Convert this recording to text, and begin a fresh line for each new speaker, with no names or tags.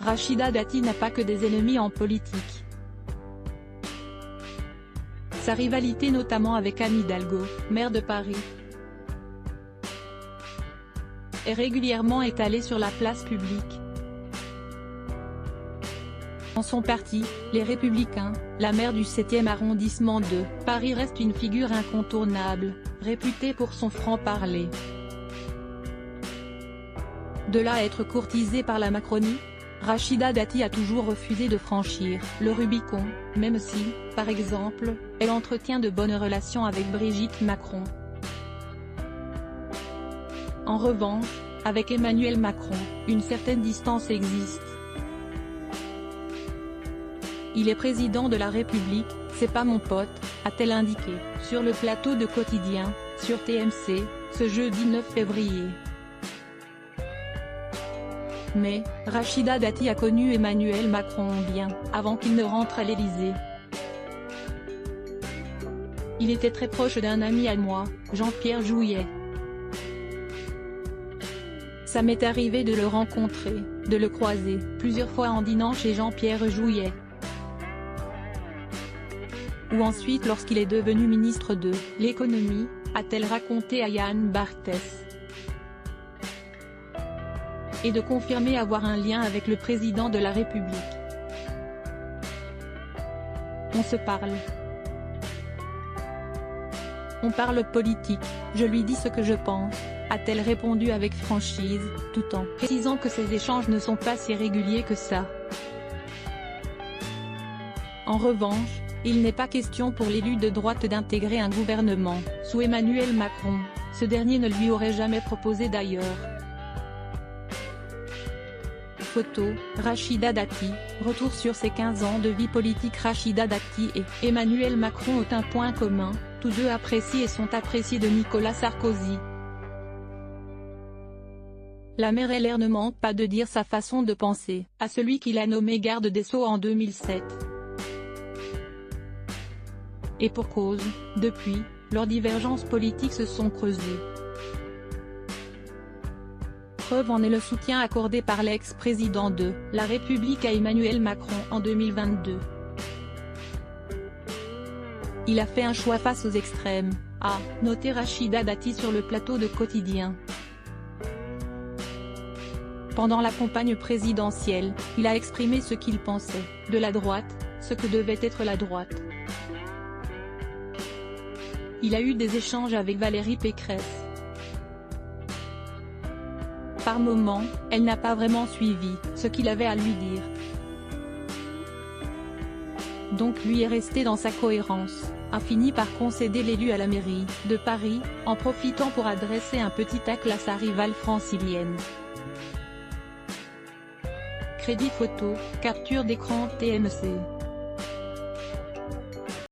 Rachida Dati n'a pas que des ennemis en politique. Sa rivalité notamment avec Anne Hidalgo, maire de Paris, est régulièrement étalée sur la place publique. Dans son parti, les Républicains, la maire du 7e arrondissement de Paris reste une figure incontournable, réputée pour son franc-parler. De là à être courtisée par la Macronie, Rachida Dati a toujours refusé de franchir le Rubicon, même si, par exemple, elle entretient de bonnes relations avec Brigitte Macron. En revanche, avec Emmanuel Macron, une certaine distance existe. Il est président de la République, c'est pas mon pote, a-t-elle indiqué, sur le plateau de Quotidien, sur TMC, ce jeudi 9 février. Mais, Rachida Dati a connu Emmanuel Macron bien avant qu'il ne rentre à l'Élysée. Il était très proche d'un ami à moi, Jean-Pierre Jouyet. Ça m'est arrivé de le rencontrer, de le croiser, plusieurs fois en dînant chez Jean-Pierre Jouyet. Ou ensuite lorsqu'il est devenu ministre de l'économie, a-t-elle raconté à Yann Barthès. Et de confirmer avoir un lien avec le président de la République. On se parle. On parle politique, je lui dis ce que je pense, a-t-elle répondu avec franchise, tout en précisant que ces échanges ne sont pas si réguliers que ça. En revanche, il n'est pas question pour l'élu de droite d'intégrer un gouvernement sous Emmanuel Macron, ce dernier ne lui aurait jamais proposé d'ailleurs. Photo, Rachida Dati, retour sur ses 15 ans de vie politique. Rachida Dati et Emmanuel Macron ont un point commun, tous deux apprécient et sont appréciés de Nicolas Sarkozy. La maire LR ne manque pas de dire sa façon de penser, à celui qui l'a nommé garde des Sceaux en 2007. Et pour cause, depuis, leurs divergences politiques se sont creusées. Preuve en est le soutien accordé par l'ex-président de la République à Emmanuel Macron en 2022. Il a fait un choix face aux extrêmes, a noté Rachida Dati sur le plateau de Quotidien. Pendant la campagne présidentielle, il a exprimé ce qu'il pensait de la droite, ce que devait être la droite. Il a eu des échanges avec Valérie Pécresse. Par moments, elle n'a pas vraiment suivi ce qu'il avait à lui dire. Donc lui est resté dans sa cohérence, a fini par concéder l'élu à la mairie de Paris, en profitant pour adresser un petit tacle à sa rivale francilienne. Crédit photo, capture d'écran TMC.